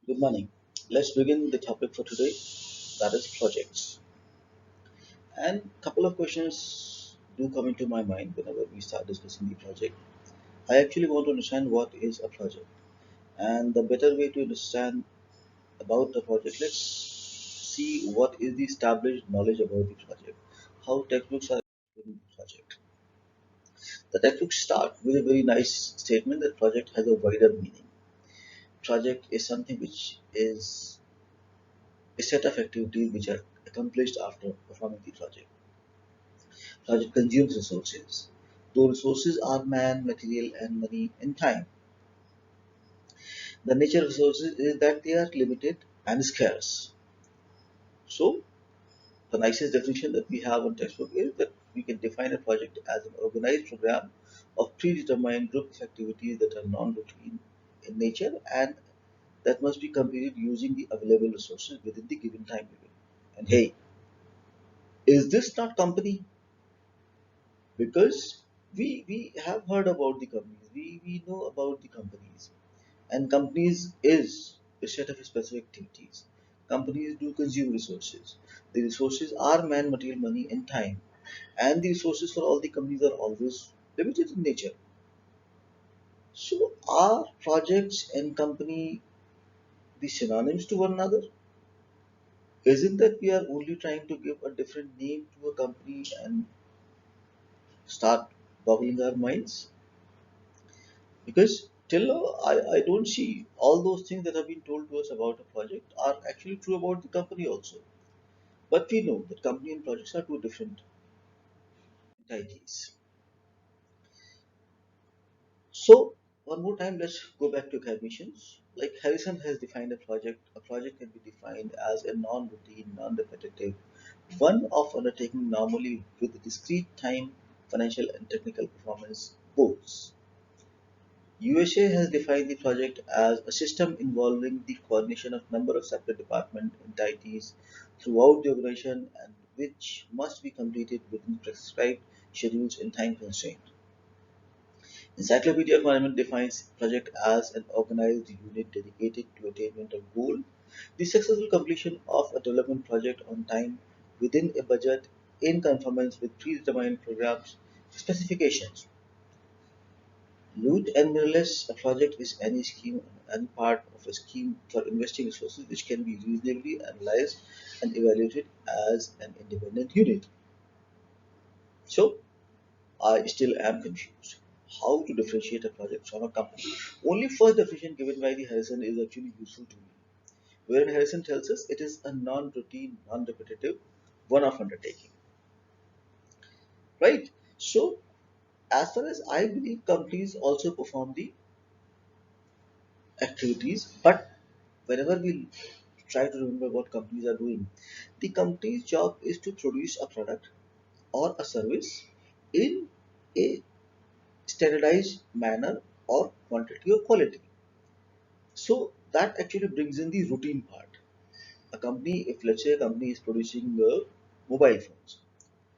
Good morning. Let's begin the topic for today, that is projects. And couple of questions do come into my mind whenever we start discussing the project. I actually want to understand what is a project. And the better way to understand about the project, let's see what is the established knowledge about the project. How textbooks are explaining the project. The textbooks start with a very nice statement that project has a wider meaning. Project is something which is a set of activities which are accomplished after performing the project. Project consumes resources. Those resources are man, material, and money and time. The nature of resources is that they are limited and scarce. So, the nicest definition that we have on textbook is that we can define a project as an organized program of predetermined group of activities that are non-routine in nature and that must be completed using the available resources within the given time limit. And hey, is this not company? Because we have heard about the companies, we know about the companies, and companies is a set of specific activities. Companies do consume resources. The resources are man, material, money, and time, and the resources for all the companies are always limited in nature. So, are projects and company the synonyms to one another? Isn't that we are only trying to give a different name to a company and start boggling our minds? Because till now, I don't see all those things that have been told to us about a project are actually true about the company also. But we know that company and projects are two different entities. So one more time, let's go back to academicians. Like Harrison has defined a project can be defined as a non-routine, non-repetitive, one of undertaking normally with discrete time, financial and technical performance goals. USA has defined the project as a system involving the coordination of number of separate department entities throughout the organization and which must be completed within prescribed schedules and time constraints. Encyclopedia of Management defines project as an organized unit dedicated to attainment of goal, the successful completion of a development project on time within a budget in conformance with predetermined programs specifications. Loot and mirrorless, a project is any scheme and part of a scheme for investing resources which can be reasonably analyzed and evaluated as an independent unit. So, I still am confused. How to differentiate a project from a company? Only first definition given by the Harrison is actually useful to me. Wherein Harrison tells us it is a non-routine, non-repetitive, one-off undertaking. Right? So, as far as I believe, companies also perform the activities, but whenever we try to remember what companies are doing, the company's job is to produce a product or a service in a standardized manner or quantity or quality. So that actually brings in the routine part. A company, if let's say a company is producing mobile phones,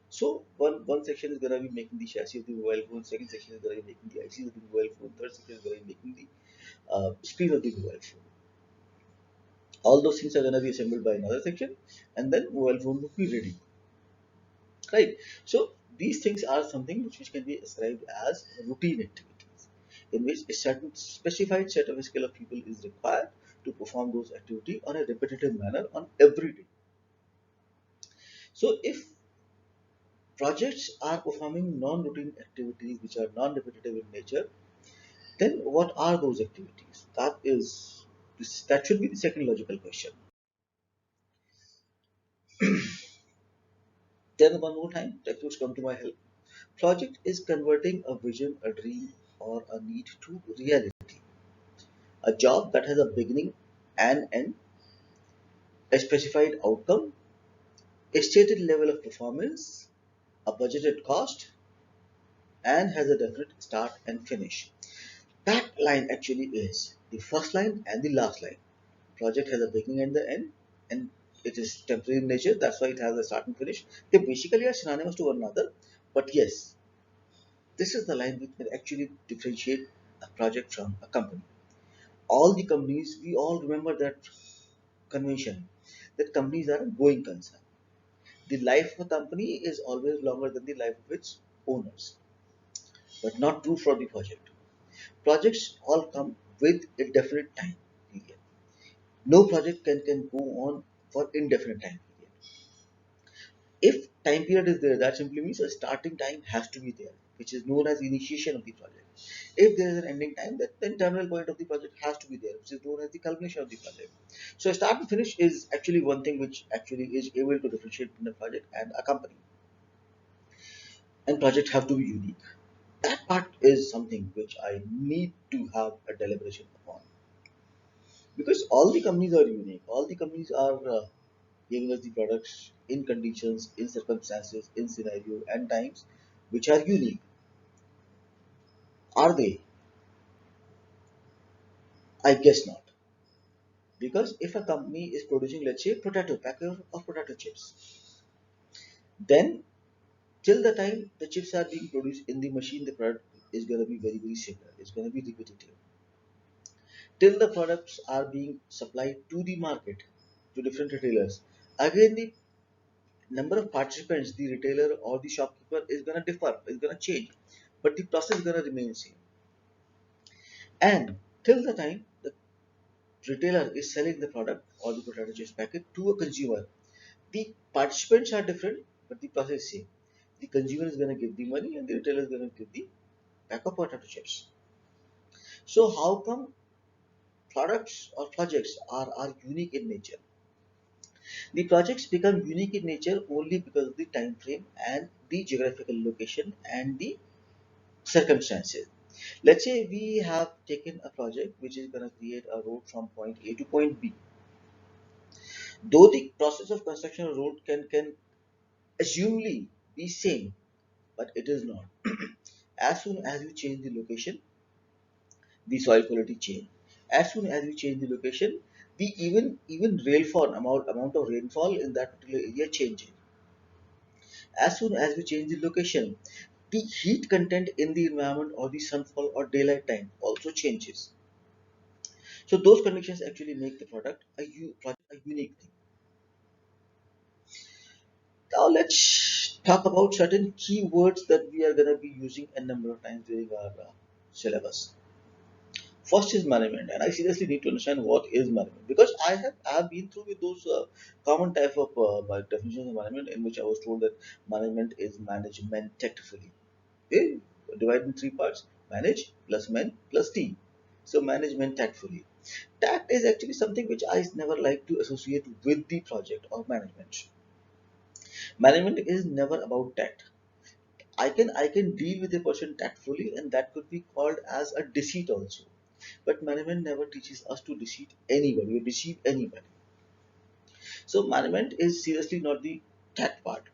so one section is going to be making the chassis of the mobile phone, second section is going to be making the ICs of the mobile phone, third section is going to be making the screen of the mobile phone. All those things are going to be assembled by another section, and then mobile phone will be ready, right? So these things are something which can be ascribed as routine activities, in which a certain specified set of a skill of people is required to perform those activities on a repetitive manner on every day. So if projects are performing non-routine activities which are non-repetitive in nature, then what are those activities? That should be the second logical question. Then one more time, textbooks come to my help. Project is converting a vision, a dream, or a need to reality. A job that has a beginning and end, a specified outcome, a stated level of performance, a budgeted cost, and has a definite start and finish. That line actually is the first line and the last line. Project has a beginning and the end, and it is temporary in nature. That's why it has a start and finish. They basically are synonymous to one another. But yes, this is the line which can actually differentiate a project from a company. All the companies, we all remember that convention, that companies are a going concern. The life of a company is always longer than the life of its owners, but not true for the project. Projects all come with a definite time period. No project can go on for indefinite time period. If time period is there, that simply means a starting time has to be there, which is known as initiation of the project. If there is an ending time, then terminal point of the project has to be there, which is known as the culmination of the project. So start and finish is actually one thing which actually is able to differentiate between a project and a company. And projects have to be unique. That part is something which I need to have a deliberation upon, because all the companies are unique. All the companies are giving us the products in conditions, in circumstances, in scenario and times which are unique. Are they? I guess not. Because if a company is producing, let's say, potato packet of potato chips, then till the time the chips are being produced in the machine, the product is going to be very, very similar. It's going to be repetitive. Till the products are being supplied to the market, to different retailers, again the number of participants, the retailer or the shopkeeper is going to differ, is going to change, but the process is going to remain same. And till the time the retailer is selling the product or the potato chips packet to a consumer, the participants are different, but the process is same. The consumer is going to give the money and the retailer is going to give the pack of potato chips. So how come products or projects are unique in nature? The projects become unique in nature only because of the time frame and the geographical location and the circumstances. Let's say we have taken a project which is going to create a road from point A to point B. Though the process of construction of road can assumably be same, but it is not. As soon as you change the location, the soil quality change. As soon as you change the location, the even rainfall amount of rainfall in that particular area changes. As soon as we change the location, the heat content in the environment or the sunfall or daylight time also changes. So those conditions actually make the project a unique thing. Now let's talk about certain keywords that we are going to be using a number of times during our syllabus. First is management, and I seriously need to understand what is management, because I have been through with those common type of definitions of management in which I was told that management is management tactfully. Okay? Divided in three parts: manage plus men plus team. So management tactfully. Tact is actually something which I never like to associate with the project or management. Management is never about tact. I can deal with a person tactfully, and that could be called as a deceit also. But management never teaches us to deceive anybody or deceive anybody. So management is seriously not the tact part.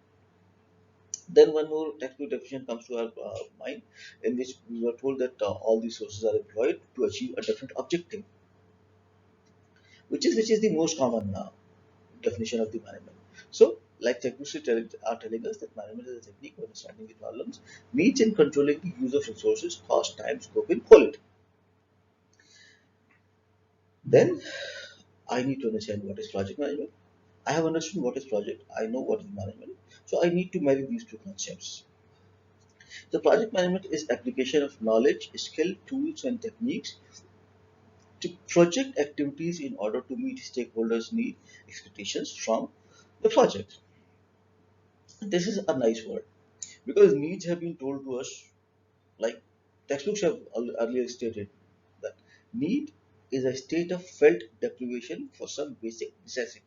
Then one more textbook definition comes to our mind, in which we were told that all these sources are employed to achieve a different objective, which is the most common definition of the management. So, like textbooks are telling us that management is a technique of understanding the problems, needs, and controlling the use of resources, cost, time, scope, and quality. Then I need to understand what is project management. I have understood what is project. I know what is management. So I need to marry these two concepts. So project management is application of knowledge, skill, tools, and techniques to project activities in order to meet stakeholders' need expectations from the project. This is a nice word, because needs have been told to us, like textbooks have earlier stated that need is a state of felt deprivation for some basic necessity.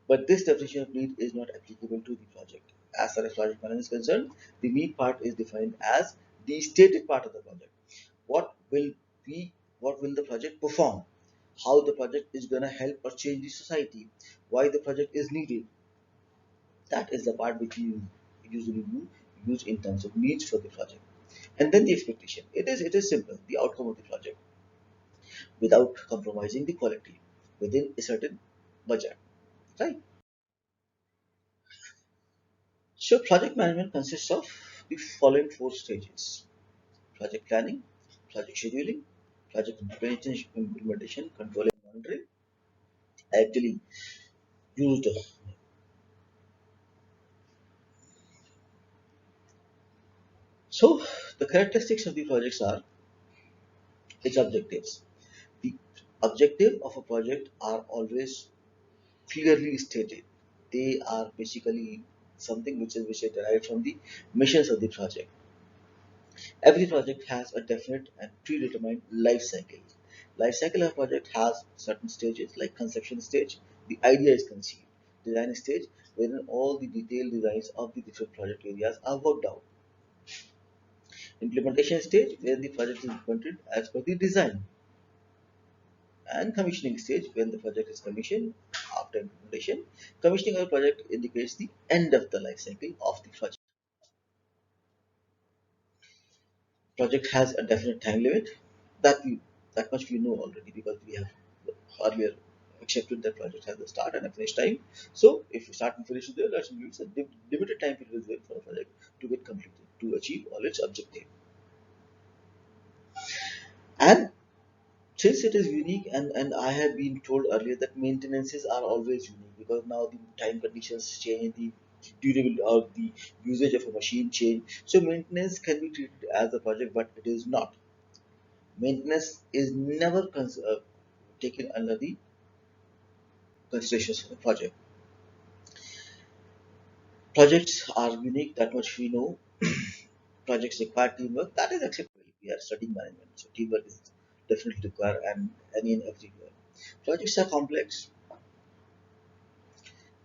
But this definition of need is not applicable to the project. As far as project management is concerned, the need part is defined as the stated part of the project. What will be, what will the project perform? How the project is going to help or change the society? Why the project is needed? That is the part which you usually use in terms of needs for the project. And then the expectation. It is simple, the outcome of the project, without compromising the quality within a certain budget. Right? So project management consists of the following four stages: project planning, project scheduling, project implementation, control and monitoring actually used. So the characteristics of the projects are its objectives. The objective of a project are always clearly stated. They are basically something which is derived from the missions of the project. Every project has a definite and predetermined life cycle. Life cycle of a project has certain stages like conception stage, the idea is conceived. Design stage, wherein all the detailed designs of the different project areas are worked out. Implementation stage, where the project is implemented as per the design. And commissioning stage, when the project is commissioned after implementation. Commissioning of a project indicates the end of the life cycle of the project. Project has a definite time limit that we that much we know already because we have earlier accepted that project has a start and a finish time. So if you start and finish there, that means a limited time period is there for a project to get completed to achieve all its objective. And since it is unique, and I have been told earlier that maintenances are always unique because now the time conditions change, the durability or the usage of a machine change. So maintenance can be treated as a project, but it is not. Maintenance is never taken under the considerations of the project. Projects are unique, that much we know. Projects require teamwork, that is acceptable. We are studying management, so teamwork is definitely required and any and everywhere. Projects are complex.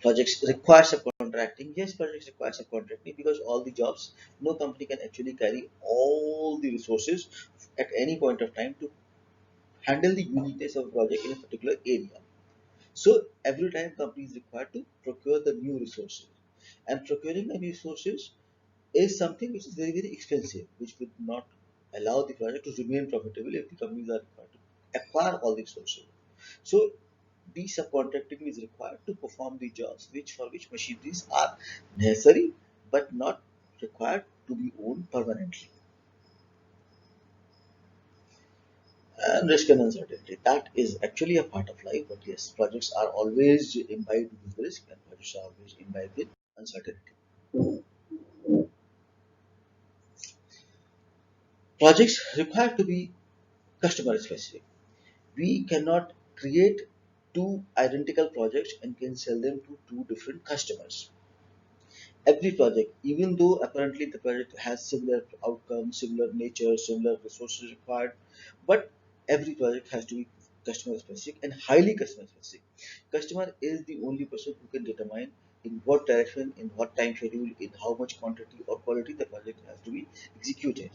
Projects require subcontracting. Yes, projects require subcontracting because all the jobs, no company can actually carry all the resources at any point of time to handle the uniqueness of a project in a particular area. So every time company is required to procure the new resources. And procuring the new resources is something which is very, very expensive, which would not allow the project to remain profitable if the companies are required to acquire all the resources. So the subcontracting is required to perform the jobs which for which machineries are necessary but not required to be owned permanently. And risk and uncertainty. That is actually a part of life, but yes, projects are always imbibed with risk and projects are always imbibed with uncertainty. Projects require to be customer specific. We cannot create two identical projects and can sell them to two different customers. Every project, even though apparently the project has similar outcomes, similar nature, similar resources required, but every project has to be customer specific and highly customer specific. Customer is the only person who can determine in what direction, in what time schedule, in how much quantity or quality the project has to be executed.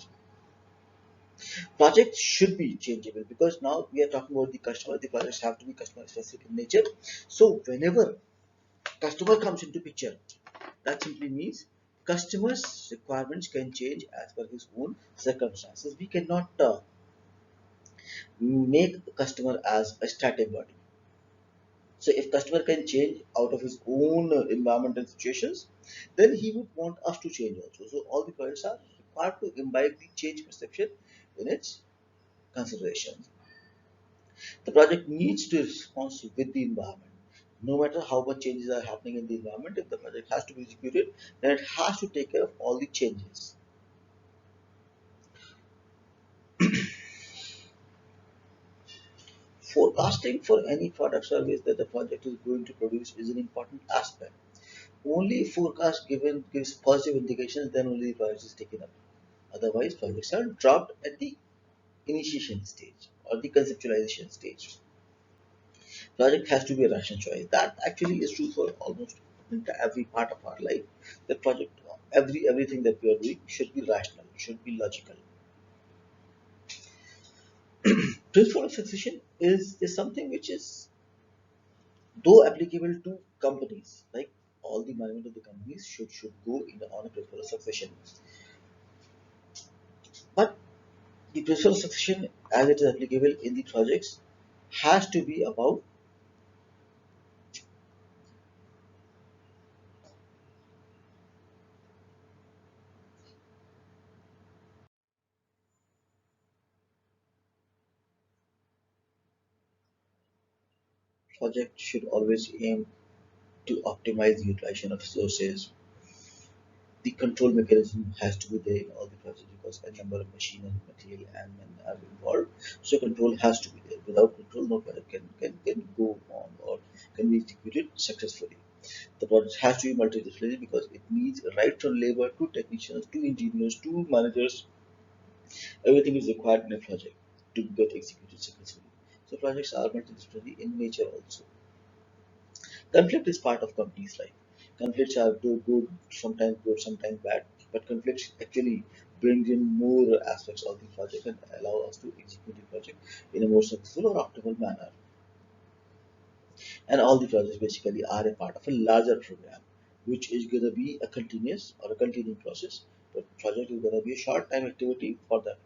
Projects should be changeable because now we are talking about the customer. The projects have to be customer specific in nature. So whenever customer comes into picture, that simply means customer's requirements can change as per his own circumstances. We cannot make the customer as a static body. So if customer can change out of his own environmental situations, then he would want us to change also. So all the projects are required to imbibe the change perception in its consideration. The project needs to respond with the environment. No matter how much changes are happening in the environment, if the project has to be executed, then it has to take care of all the changes. Forecasting for any product service that the project is going to produce is an important aspect. Only if forecast given gives positive indications, then only the project is taken up. Otherwise, projects are dropped at the initiation stage or the conceptualization stage. Project has to be a rational choice. That actually is true for almost every part of our life. The project, everything that we are doing should be rational, should be logical. Principle of succession is something which is though applicable to companies, like all the management of the companies should go in the on a principle of succession. But the principle of succession, as it is applicable in the projects, has to be about Project should always aim to optimize the utilization of resources. The control mechanism has to be there in all the projects because a number of machine and material and men are involved. So control has to be there. Without control, no project can go on or can be executed successfully. The project has to be multidisciplinary because it needs right from labor to technicians to engineers to managers. Everything is required in a project to get executed successfully. So projects are multidisciplinary in nature also. Conflict is part of company's life. Conflicts are good, sometimes bad, but conflicts actually bring in more aspects of the project and allow us to execute the project in a more successful or optimal manner. And all the projects basically are a part of a larger program, which is going to be a continuous or a continuing process. But project is going to be a short time activity for that